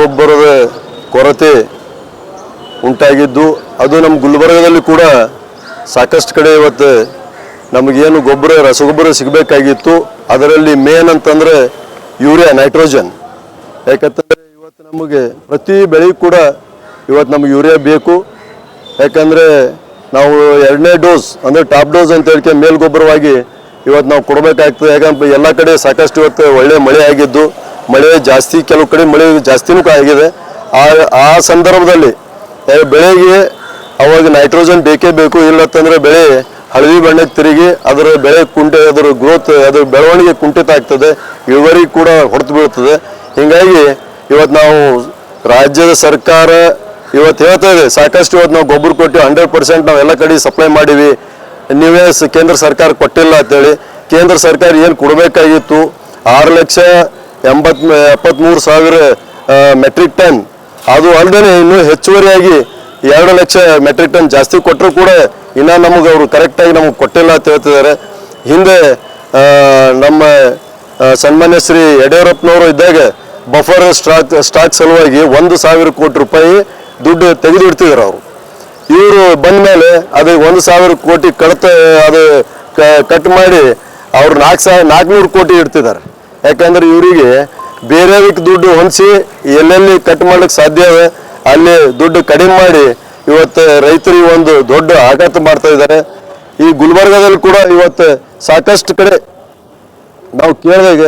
ರಸಗೊಬ್ಬರದ ಕೊರತೆ ಉಂಟಾಗಿದ್ದು ಅದು ನಮ್ಮ ಗುಲ್ಬರ್ಗದಲ್ಲಿ ಕೂಡ ಸಾಕಷ್ಟು ಕಡೆ ಇವತ್ತು ನಮಗೇನು ರಸಗೊಬ್ಬರ ಸಿಗಬೇಕಾಗಿತ್ತು. ಅದರಲ್ಲಿ ಮೇನ್ ಅಂತಂದರೆ ಯೂರಿಯಾ, ನೈಟ್ರೋಜನ್. ಯಾಕಂತಂದರೆ ಇವತ್ತು ನಮಗೆ ಪ್ರತಿ ಬೆಳೆಗೂ ಕೂಡ ಇವತ್ತು ನಮಗೆ ಯೂರಿಯಾ ಬೇಕು. ಯಾಕಂದರೆ ನಾವು 2ನೇ ಡೋಸ್ ಅಂದರೆ ಟಾಪ್ ಡೋಸ್ ಅಂತ ಹೇಳಿಕೆ ಮೇಲ್ಗೊಬ್ಬರವಾಗಿ ಇವತ್ತು ನಾವು ಕೊಡಬೇಕಾಗ್ತದೆ. ಯಾಕಂದ್ರೆ ಎಲ್ಲ ಕಡೆ ಸಾಕಷ್ಟು ಇವತ್ತು ಒಳ್ಳೆ ಮಳೆ ಆಗಿದ್ದು, ಮಳೆ ಜಾಸ್ತಿ, ಕೆಲವು ಕಡೆ ಮಳೆ ಜಾಸ್ತಿನೂ ಆಗಿದೆ. ಆ ಸಂದರ್ಭದಲ್ಲಿ ಬೆಳೆಗೆ ಅವಾಗ ನೈಟ್ರೋಜನ್ ಬೇಕೇ ಬೇಕು. ಇಲ್ಲತ್ತಂದರೆ ಬೆಳೆ ಹಳದಿ ಬಣ್ಣಕ್ಕೆ ತಿರುಗಿ ಅದರ ಬೆಳೆ ಅದರ ಗ್ರೋತ್, ಅದರ ಬೆಳವಣಿಗೆ ಕುಂಠಿತ ಆಗ್ತದೆ, ಇಳುವರಿ ಕೂಡ ಹೊಡೆತು ಬೀಳ್ತದೆ. ಹೀಗಾಗಿ ಇವತ್ತು ನಾವು ರಾಜ್ಯದ ಸರ್ಕಾರ ಇವತ್ತು ಹೇಳ್ತಾ ಇದೆ ಸಾಕಷ್ಟು ಇವತ್ತು ನಾವು ಗೊಬ್ಬರ ಕೊಟ್ಟು 100% ನಾವು ಎಲ್ಲ ಕಡೆ ಸಪ್ಲೈ ಮಾಡೀವಿ, ನೀವೇ ಕೇಂದ್ರ ಸರ್ಕಾರ ಕೊಟ್ಟಿಲ್ಲ ಅಂತೇಳಿ. ಕೇಂದ್ರ ಸರ್ಕಾರ ಏನು ಕೊಡಬೇಕಾಗಿತ್ತು 6,73,000 ಮೆಟ್ರಿಕ್ ಟನ್, ಅದು ಅಲ್ಲದೆ ಇನ್ನೂ ಹೆಚ್ಚುವರಿಯಾಗಿ 2 ಲಕ್ಷ ಮೆಟ್ರಿಕ್ ಟನ್ ಜಾಸ್ತಿ ಕೊಟ್ಟರು ಕೂಡ ಇನ್ನೂ ನಮಗೆ ಅವರು ಕರೆಕ್ಟಾಗಿ ನಮಗೆ ಕೊಟ್ಟಿಲ್ಲ ಅಂತ ಹೇಳ್ತಿದ್ದಾರೆ. ಹಿಂದೆ ನಮ್ಮ ಸನ್ಮಾನ್ಯ ಶ್ರೀ ಯಡಿಯೂರಪ್ಪನವರು ಇದ್ದಾಗ ಬಫರ್ ಸ್ಟಾಕ್ ಸಲುವಾಗಿ 1,000 ಕೋಟಿ ರೂಪಾಯಿ ದುಡ್ಡು ತೆಗೆದಿಡ್ತಿದ್ರು ಅವರು. ಇವರು ಬಂದ ಮೇಲೆ ಅದು 1,000 ಕೋಟಿ ಅದು ಕಟ್ ಮಾಡಿ ಅವರು 400 ಕೋಟಿ ಇಡ್ತಿದ್ದಾರೆ. ಯಾಕಂದ್ರೆ ಇವರಿಗೆ ಬೇರೆಯದಕ್ಕೆ ದುಡ್ಡು ಹೊಂದಿಸಿ ಎಲ್ಲೆಲ್ಲಿ ಕಟ್ ಮಾಡ್ಲಿಕ್ಕೆ ಸಾಧ್ಯ ಇದೆ ಅಲ್ಲಿ ದುಡ್ಡು ಕಡಿಮೆ ಮಾಡಿ ಇವತ್ತು ರೈತರಿಗೆ ಒಂದು ದೊಡ್ಡ ಆಘಾತ ಮಾಡ್ತಾ ಇದ್ದಾರೆ. ಈ ಗುಲ್ಬರ್ಗದಲ್ಲಿ ಕೂಡ ಇವತ್ತು ಸಾಕಷ್ಟು ಕಡೆ ನಾವು ಕೇಳಿದಾಗ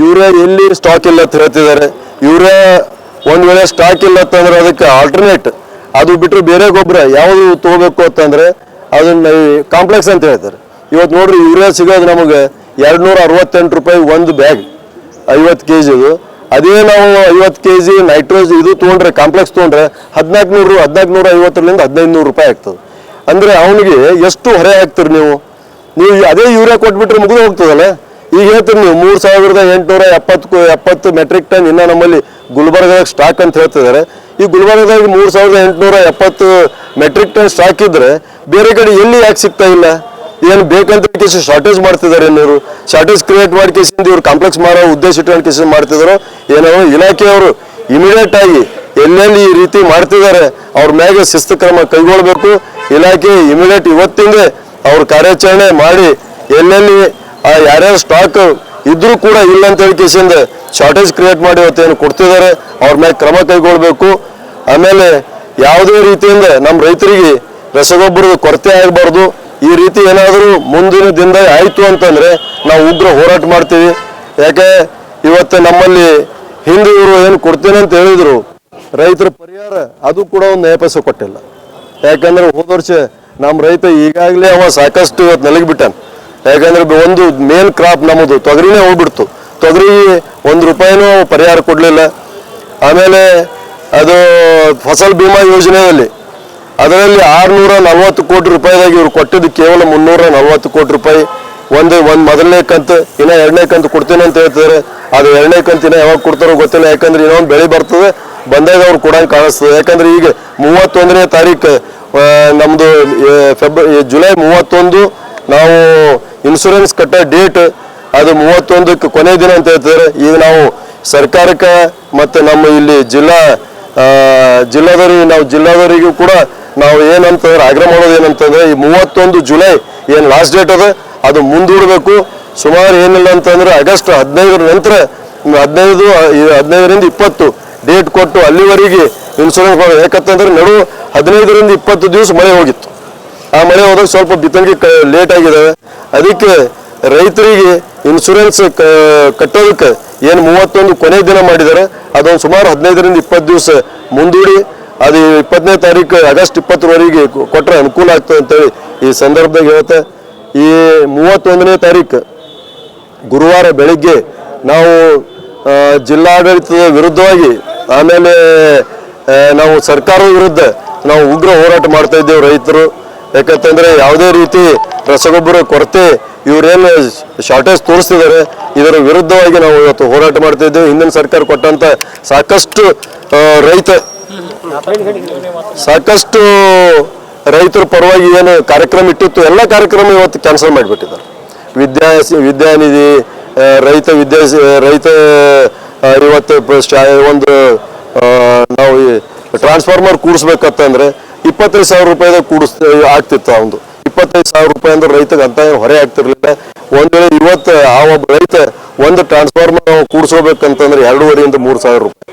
ಯೂರಿಯಾ ಎಲ್ಲಿ ಸ್ಟಾಕ್ ಇಲ್ಲ ಅಂತ ಹೇಳ್ತಿದ್ದಾರೆ. ಯೂರಿಯಾ ಒಂದು ವೇಳೆ ಸ್ಟಾಕ್ ಇಲ್ಲ ಅಂತಂದ್ರೆ ಅದಕ್ಕೆ ಆಲ್ಟರ್ನೇಟ್ ಅದು ಬಿಟ್ಟರೆ ಬೇರೆ ಗೊಬ್ಬರ ಯಾವುದು ತೊಗೋಬೇಕು ಅಂತಂದರೆ ಅದನ್ನ ಕಾಂಪ್ಲೆಕ್ಸ್ ಅಂತ ಹೇಳ್ತಾರೆ. ಇವತ್ತು ನೋಡ್ರಿ ಯೂರಿಯಾ ಸಿಗೋದು ನಮಗೆ 268 ರೂಪಾಯಿ ಒಂದು ಬ್ಯಾಗ್ 50 kgದು. ಅದೇ ನಾವು 50 kg ನೈಟ್ರೋಜನ್ ಇದು ತೊಗೊಂಡ್ರೆ ಕಾಂಪ್ಲೆಕ್ಸ್ ತೊಗೊಂಡ್ರೆ 1,450ರಿಂದ 1,500 ರೂಪಾಯಿ ಆಗ್ತದೆ. ಅಂದರೆ ಅವನಿಗೆ ಎಷ್ಟು ಹೊರೆ ಹಾಕ್ತೀರಿ ನೀವು ಅದೇ ಯೂರಿಯಾ ಕೊಟ್ಬಿಟ್ರೆ ಮುಗಿದು ಹೋಗ್ತದಲ್ಲ. ಈಗ ಹೇಳ್ತೀರಿ ನೀವು 3,870 ಮೆಟ್ರಿಕ್ ಟನ್ ಇನ್ನೂ ನಮ್ಮಲ್ಲಿ ಗುಲ್ಬರ್ಗದಾಗ ಸ್ಟಾಕ್ ಅಂತ ಹೇಳ್ತಿದ್ದಾರೆ. ಈ ಗುಲ್ಬರ್ಗದಾಗ 3,870 ಮೆಟ್ರಿಕ್ ಟನ್ ಸ್ಟಾಕ್ ಇದ್ರೆ ಬೇರೆ ಕಡೆ ಎಲ್ಲಿ ಯಾಕೆ ಸಿಗ್ತಾ ಇಲ್ಲ? ಏನು ಬೇಕಂತ ಕೇಸಿ ಶಾರ್ಟೇಜ್ ಮಾಡ್ತಿದ್ದಾರೆ, ಏನಿವರು ಶಾರ್ಟೇಜ್ ಕ್ರಿಯೇಟ್ ಮಾಡಿ ಕೇಸಿಂದ ಇವ್ರು ಕಾಂಪ್ಲೆಕ್ಸ್ ಮಾಡೋ ಉದ್ದೇಶ ಇಟ್ಕೊಂಡು ಕೇಸಿ ಮಾಡ್ತಿದ್ರು. ಏನೋ ಇಲಾಖೆಯವರು ಇಮಿಡಿಯೇಟ್ ಆಗಿ ಎಲ್ಲೆಲ್ಲಿ ಈ ರೀತಿ ಮಾಡ್ತಿದ್ದಾರೆ ಅವ್ರ ಮ್ಯಾಗೆ ಶಿಸ್ತು ಕ್ರಮ ಕೈಗೊಳ್ಳಬೇಕು. ಇಲಾಖೆ ಇಮಿಡಿಯೇಟ್ ಇವತ್ತಿಂದ ಅವ್ರ ಕಾರ್ಯಾಚರಣೆ ಮಾಡಿ ಎಲ್ಲೆಲ್ಲಿ ಯಾರ್ಯಾರು ಸ್ಟಾಕ್ ಇದ್ರೂ ಕೂಡ ಇಲ್ಲ ಅಂತ ಹೇಳಿ ಕೇಸಿಂದ ಶಾರ್ಟೇಜ್ ಕ್ರಿಯೇಟ್ ಮಾಡಿ ಇವತ್ತೇನು ಕೊಡ್ತಿದ್ದಾರೆ ಅವ್ರ ಮ್ಯಾಗ ಕ್ರಮ ಕೈಗೊಳ್ಬೇಕು. ಆಮೇಲೆ ಯಾವುದೇ ರೀತಿಯಿಂದ ನಮ್ಮ ರೈತರಿಗೆ ರಸಗೊಬ್ಬರದ ಕೊರತೆ ಆಗಬಾರ್ದು. ಈ ರೀತಿ ಏನಾದರೂ ಮುಂದಿನ ದಿನದಾಗ ಆಯಿತು ಅಂತಂದರೆ ನಾವು ಉಗ್ರ ಹೋರಾಟ ಮಾಡ್ತೀವಿ. ಯಾಕೆ ಇವತ್ತು ನಮ್ಮಲ್ಲಿ ಹಿಂದೆ ಇವರು ಏನು ಕೊಡ್ತೇನೆ ಅಂತ ಹೇಳಿದರು, ರೈತರ ಪರಿಹಾರ ಅದು ಕೂಡ ಒಂದು ನೇಪಸ ಕೊಟ್ಟಿಲ್ಲ. ಯಾಕಂದ್ರೆ ಹೋದ ವರ್ಷ ನಮ್ಮ ರೈತ ಈಗಾಗಲೇ ಅವ ಸಾಕಷ್ಟು ಇವತ್ತು ನಲಗಿಬಿಟ್ಟಾನ. ಯಾಕಂದ್ರೆ ಒಂದು ಮೇನ್ ಕ್ರಾಪ್ ನಮ್ಮದು ತೊಗರಿನೇ ಹೋಗ್ಬಿಡ್ತು, ತೊಗರಿಗೆ 1 ರೂಪಾಯಿನೂ ಪರಿಹಾರ ಕೊಡಲಿಲ್ಲ. ಆಮೇಲೆ ಅದು ಫಸಲ್ ಬಿಮಾ ಯೋಜನೆಯಲ್ಲಿ ಅದರಲ್ಲಿ 640 ಕೋಟಿ ರೂಪಾಯಿದಾಗ ಇವ್ರು ಕೊಟ್ಟಿದ್ದು ಕೇವಲ 340 ಕೋಟಿ ರೂಪಾಯಿ. ಒಂದು ಮೊದಲನೇ ಕಂತು, ಇನ್ನು 2ನೇ ಕಂತು ಕೊಡ್ತೇನೆ ಅಂತ ಹೇಳ್ತಿದ್ದಾರೆ. ಅದು 2ನೇ ಕಂತು ಇನ್ನು ಯಾವಾಗ ಕೊಡ್ತಾರೋ ಗೊತ್ತಿಲ್ಲ. ಯಾಕಂದ್ರೆ ಇನ್ನೊಂದು ಬೆಳೆ ಬರ್ತದೆ, ಬಂದಾಗ ಅವ್ರು ಕೊಡಂಗೆ ಕಾಣಿಸ್ತದೆ. ಯಾಕಂದ್ರೆ ಈಗ 31ನೇ ತಾರೀಕು ನಮ್ಮದು ಜುಲೈ 31 ನಾವು ಇನ್ಶೂರೆನ್ಸ್ ಕಟ್ಟೋ ಡೇಟ್, ಅದು 31ಕ್ಕೆ ಕೊನೆ ದಿನ ಅಂತ ಹೇಳ್ತಿದ್ದಾರೆ. ಈಗ ನಾವು ಸರ್ಕಾರಕ್ಕೆ ಮತ್ತು ನಮ್ಮ ಇಲ್ಲಿ ಜಿಲ್ಲಾದವರಿಗೂ ಕೂಡ ನಾವು ಏನಂತಂದ್ರೆ ಆಗ್ರಹ ಮಾಡೋದು ಏನಂತಂದ್ರೆ ಈ 31 ಜುಲೈ ಏನು ಲಾಸ್ಟ್ ಡೇಟ್ ಅದ ಅದು ಮುಂದೂಡಬೇಕು. ಸುಮಾರು ಏನಿಲ್ಲ ಅಂತಂದ್ರೆ ಆಗಸ್ಟ್ 15 ನಂತರ 15ರಿಂದ 20 ಡೇಟ್ ಕೊಟ್ಟು ಅಲ್ಲಿವರೆಗೆ ಇನ್ಶೂರೆನ್ಸ್ ಮಾಡೋದು. ಯಾಕಂತಂದ್ರೆ ನಡು 15ರಿಂದ 20 ದಿವಸ ಮಳೆ ಹೋಗಿತ್ತು. ಆ ಮಳೆ ಹೋದಾಗ ಸ್ವಲ್ಪ ಬಿತ್ತನೆಗೆ ಲೇಟ್ ಆಗಿದ್ದಾವೆ. ಅದಕ್ಕೆ ರೈತರಿಗೆ ಇನ್ಶೂರೆನ್ಸ್ ಕಟ್ಟೋದಕ್ಕೆ ಏನು 31 ಕೊನೆ ದಿನ ಮಾಡಿದ್ದಾರೆ ಅದೊಂದು ಸುಮಾರು 15ರಿಂದ 20 ದಿವಸ ಮುಂದೂಡಿ ಅದು 20ನೇ ತಾರೀಕು ಆಗಸ್ಟ್ 20ರವರೆಗೆ ಕೊಟ್ಟರೆ ಅನುಕೂಲ ಆಗ್ತದೆ ಅಂತೇಳಿ ಈ ಸಂದರ್ಭದಾಗ ಹೇಳ್ತೆ. ಈ 31ನೇ ತಾರೀಕು ಗುರುವಾರ ಬೆಳಿಗ್ಗೆ ನಾವು ಜಿಲ್ಲಾಡಳಿತದ ವಿರುದ್ಧವಾಗಿ ಆಮೇಲೆ ನಾವು ಸರ್ಕಾರದ ವಿರುದ್ಧ ನಾವು ಉಗ್ರ ಹೋರಾಟ ಮಾಡ್ತಾ ಇದ್ದೇವೆ ರೈತರು. ಯಾಕಂತಂದರೆ ಯಾವುದೇ ರೀತಿ ರಸಗೊಬ್ಬರ ಕೊರತೆ ಇವರೇನು ಶಾರ್ಟೇಜ್ ತೋರಿಸ್ತಿದ್ದಾರೆ ಇದರ ವಿರುದ್ಧವಾಗಿ ನಾವು ಇವತ್ತು ಹೋರಾಟ ಮಾಡ್ತಾ ಇದ್ದೇವೆ. ಹಿಂದಿನ ಸರ್ಕಾರ ಕೊಟ್ಟಂಥ ಸಾಕಷ್ಟು ರೈತರ ಪರವಾಗಿ ಏನು ಕಾರ್ಯಕ್ರಮ ಇಟ್ಟಿತ್ತು ಎಲ್ಲ ಕಾರ್ಯಕ್ರಮ ಇವತ್ತು ಕ್ಯಾನ್ಸಲ್ ಮಾಡಿಬಿಟ್ಟಿದ್ದಾರೆ. ವಿದ್ಯಾನಿಧಿ, ರೈತ ಇವತ್ತು ಒಂದು ನಾವು ಈ ಟ್ರಾನ್ಸ್ಫಾರ್ಮರ್ ಕೂಡಿಸ್ಬೇಕಂತಂದ್ರೆ 25,000 ರೂಪಾಯಿದಾಗ ಆಗ್ತಿತ್ತು. ಒಂದು 25,000 ರೂಪಾಯಿ ಅಂದ್ರೆ ರೈತಗೆ ಅಂತ ಏನು ಹೊರೆ ಆಗ್ತಿರ್ಲಿಲ್ಲ. ಒಂದ್ ವೇಳೆ ಇವತ್ತು ಆ ಒಬ್ಬ ರೈತ ಒಂದು ಟ್ರಾನ್ಸ್ಫಾರ್ಮರ್ ನಾವು ಕೂಡಿಸ್ಕೋಬೇಕಂತಂದ್ರೆ 2,500 3 ಸಾವಿರ ರೂಪಾಯಿ,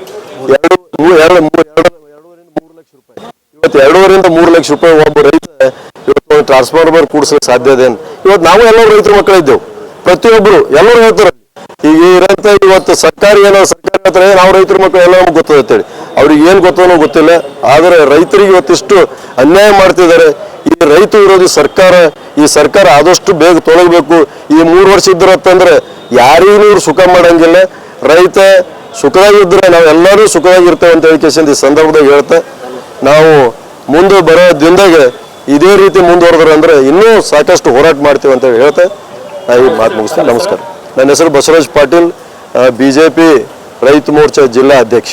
2,500 ಲಕ್ಷ ರೂಪಾಯಿ. ಇವತ್ತು 2,500 3 ಲಕ್ಷ ರೂಪಾಯಿ ಒಬ್ಬ ರೈತ ಇವತ್ತು ಒಂದು ಟ್ರಾನ್ಸ್ಫಾರ್ಮರ್ ಕೂಡಿಸ್ಲಿಕ್ಕೆ ಸಾಧ್ಯ ಇದೆ. ಇವತ್ತು ನಾವು ಎಲ್ಲರೂ ರೈತರ ಮಕ್ಕಳಿದ್ದೇವೆ, ಪ್ರತಿಯೊಬ್ಬರು ಎಲ್ಲರೂ ಹೇಳ್ತಾರೆ. ಈಗ ಇರಂತ ಇವತ್ತು ಸರ್ಕಾರ ಹೇಳ್ತಾರೆ ನಾವು ರೈತರ ಮಕ್ಕಳು ಎಲ್ಲ ನಮ್ಗೆ ಗೊತ್ತದ ಅಂತೇಳಿ. ಅವ್ರಿಗೆ ಏನ್ ಗೊತ್ತೋ ಗೊತ್ತಿಲ್ಲ. ಆದರೆ ರೈತರಿಗೆ ಇವತ್ತಿಷ್ಟು ಅನ್ಯಾಯ ಮಾಡ್ತಿದ್ದಾರೆ. ಈ ರೈತ ವಿರೋಧಿ ಸರ್ಕಾರ, ಈ ಸರ್ಕಾರ ಆದಷ್ಟು ಬೇಗ ತೊಲಗಬೇಕು. ಈ 3 ವರ್ಷ ಇದ್ರತ್ತಂದ್ರೆ ಯಾರಿಗೂ ಇವ್ರು ಸುಖ ಮಾಡಂಗಿಲ್ಲ. ರೈತ ಸುಖದಾಗಿದ್ರೆ ನಾವೆಲ್ಲರೂ ಸುಖದಾಗಿರ್ತೇವೆ ಅಂತ ಹೇಳಿ ಈ ಸಂದರ್ಭದಾಗ ಹೇಳ್ತಾ, ನಾವು ಮುಂದೆ ಬರೋ ದಿನದಾಗ ಇದೇ ರೀತಿ ಮುಂದುವರೆದ್ರೆ ಅಂದ್ರೆ ಇನ್ನೂ ಸಾಕಷ್ಟು ಹೋರಾಟ ಮಾಡ್ತೀವಿ ಅಂತ ಹೇಳಿ ಹೇಳ್ತಾ ಈ ಮಾತು ಮುಗಿಸ್ತೇನೆ. ನಮಸ್ಕಾರ. ನನ್ನ ಹೆಸರು ಬಸವರಾಜ್ ಪಾಟೀಲ್, ಬಿಜೆಪಿ ರೈತ ಮೋರ್ಚಾ ಜಿಲ್ಲಾ ಅಧ್ಯಕ್ಷ.